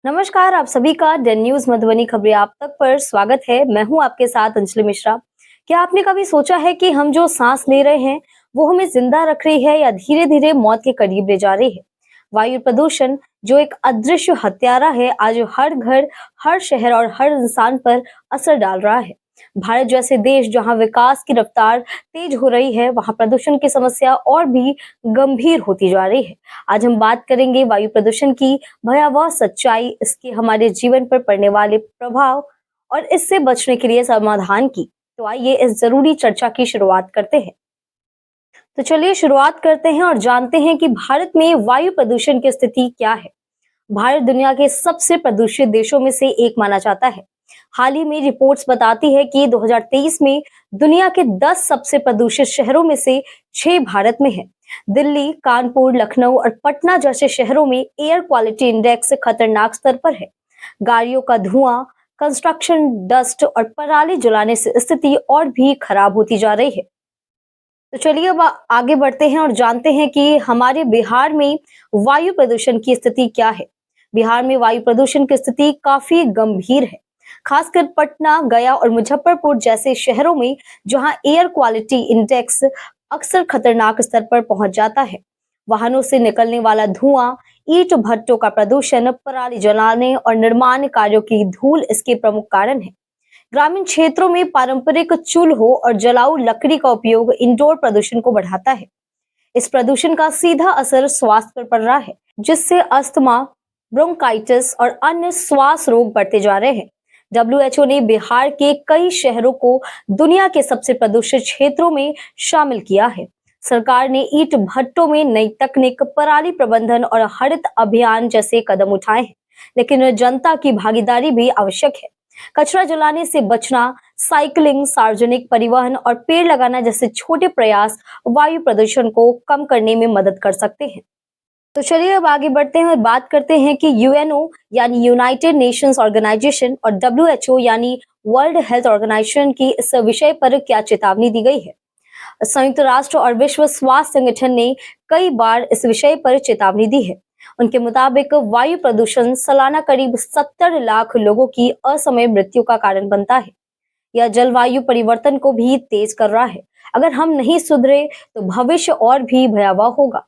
नमस्कार, आप सभी का डेन न्यूज मधुबनी खबरें आप तक पर स्वागत है। मैं हूं आपके साथ अंजलि मिश्रा। क्या आपने कभी सोचा है कि हम जो सांस ले रहे हैं वो हमें जिंदा रख रही है या धीरे धीरे मौत के करीब ले जा रही है? वायु प्रदूषण जो एक अदृश्य हत्यारा है, आज हर घर, हर शहर और हर इंसान पर असर डाल रहा है। भारत जैसे देश जहां विकास की रफ्तार तेज हो रही है, वहां प्रदूषण की समस्या और भी गंभीर होती जा रही है। आज हम बात करेंगे वायु प्रदूषण की भयावह सच्चाई, इसके हमारे जीवन पर पड़ने वाले प्रभाव और इससे बचने के लिए समाधान की। तो आइए इस जरूरी चर्चा की शुरुआत करते हैं। तो चलिए शुरुआत करते हैं और जानते हैं कि भारत में वायु प्रदूषण की स्थिति क्या है। भारत दुनिया के सबसे प्रदूषित देशों में से एक माना जाता है। हाल ही में रिपोर्ट्स बताती है कि 2023 में दुनिया के 10 सबसे प्रदूषित शहरों में से 6 भारत में है। दिल्ली, कानपुर, लखनऊ और पटना जैसे शहरों में एयर क्वालिटी इंडेक्स खतरनाक स्तर पर है। गाड़ियों का धुआं, कंस्ट्रक्शन डस्ट और पराली जलाने से स्थिति और भी खराब होती जा रही है। तो चलिए अब आगे बढ़ते हैं और जानते हैं कि हमारे बिहार में वायु प्रदूषण की स्थिति क्या है। बिहार में वायु प्रदूषण की स्थिति काफी गंभीर है, खासकर पटना, गया और मुजफ्फरपुर जैसे शहरों में, जहां एयर क्वालिटी इंडेक्स अक्सर खतरनाक स्तर पर पहुंच जाता है। वाहनों से निकलने वाला धुआं, ईंट भट्टों का प्रदूषण, पराली जलाने और निर्माण कार्यों की धूल इसके प्रमुख कारण है। ग्रामीण क्षेत्रों में पारंपरिक चूल्हों और जलाऊ लकड़ी का उपयोग इंडोर प्रदूषण को बढ़ाता है। इस प्रदूषण का सीधा असर स्वास्थ्य पर पड़ रहा है, जिससे अस्थमा, ब्रोंकाइटिस और अन्य श्वास रोग बढ़ते जा रहे हैं। डब्ल्यूएचओ ने बिहार के कई शहरों को दुनिया के सबसे प्रदूषित क्षेत्रों में शामिल किया है। सरकार ने ईंट भट्टों में नई तकनीक, पराली प्रबंधन और हरित अभियान जैसे कदम उठाए हैं, लेकिन जनता की भागीदारी भी आवश्यक है। कचरा जलाने से बचना, साइकिलिंग, सार्वजनिक परिवहन और पेड़ लगाना जैसे छोटे प्रयास वायु प्रदूषण को कम करने में मदद कर सकते हैं। तो चलिए अब आगे बढ़ते हैं और बात करते हैं कि यूएनओ यानी यूनाइटेड नेशंस ऑर्गेनाइजेशन और डब्ल्यूएचओ यानी वर्ल्ड हेल्थ ऑर्गेनाइजेशन की इस विषय पर क्या चेतावनी दी गई है। संयुक्त राष्ट्र और विश्व स्वास्थ्य संगठन ने कई बार इस विषय पर चेतावनी दी है। उनके मुताबिक वायु प्रदूषण सालाना करीब 70 लाख लोगों की असमय मृत्यु का कारण बनता है। यह जलवायु परिवर्तन को भी तेज कर रहा है। अगर हम नहीं सुधरे तो भविष्य और भी भयावह होगा।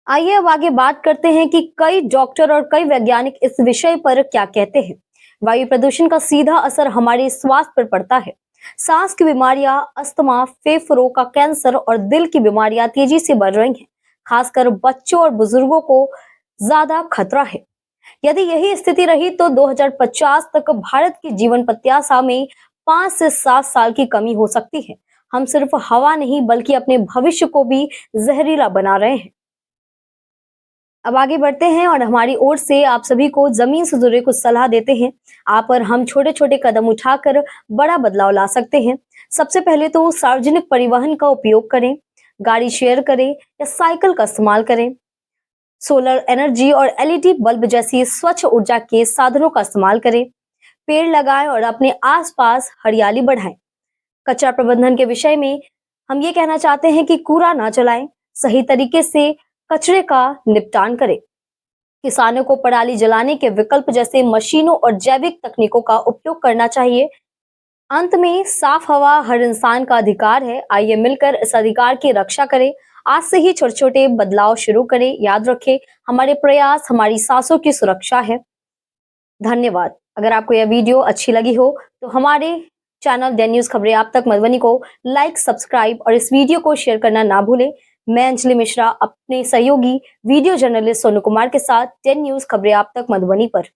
आइए अब आगे बात करते हैं कि कई डॉक्टर और कई वैज्ञानिक इस विषय पर क्या कहते हैं। वायु प्रदूषण का सीधा असर हमारे स्वास्थ्य पर पड़ता है। सांस की बीमारियां, अस्थमा, फेफड़ों का कैंसर और दिल की बीमारियां तेजी से बढ़ रही हैं। खासकर बच्चों और बुजुर्गों को ज्यादा खतरा है। यदि यही स्थिति रही तो 2050 तक भारत की जीवन प्रत्याशा में 5 से 7 साल की कमी हो सकती है। हम सिर्फ हवा नहीं बल्कि अपने भविष्य को भी जहरीला बना रहे हैं। अब आगे बढ़ते हैं और हमारी ओर से आप सभी को जमीन से जुड़े कुछ सलाह देते हैं। आप और हम छोटे छोटे कदम उठाकर बड़ा बदलाव ला सकते हैं। सबसे पहले तो सार्वजनिक परिवहन का उपयोग करें, गाड़ी शेयर करें या साइकिल का इस्तेमाल करें। सोलर एनर्जी और एलईडी बल्ब जैसी स्वच्छ ऊर्जा के साधनों का इस्तेमाल करें। पेड़ लगाएं और अपने आसपास हरियाली बढ़ाएं। कचरा प्रबंधन के विषय में हम ये कहना चाहते हैं कि कूड़ा ना जलाएं, सही तरीके से कचरे का निपटान करें। किसानों को पराली जलाने के विकल्प जैसे मशीनों और जैविक तकनीकों का उपयोग करना चाहिए। अंत में साफ हवा हर इंसान का अधिकार है। आइए मिलकर इस अधिकार की रक्षा करें। आज से ही छोटे छोटे बदलाव शुरू करें। याद रखें, हमारे प्रयास हमारी सांसों की सुरक्षा है। धन्यवाद। अगर आपको यह वीडियो अच्छी लगी हो तो हमारे चैनल डेन न्यूज खबरें आप तक मधुबनी को लाइक, सब्सक्राइब और इस वीडियो को शेयर करना ना भूलें। मैं अंजलि मिश्रा अपने सहयोगी वीडियो जर्नलिस्ट सोनू कुमार के साथ डेन न्यूज खबरें आप तक मधुबनी पर।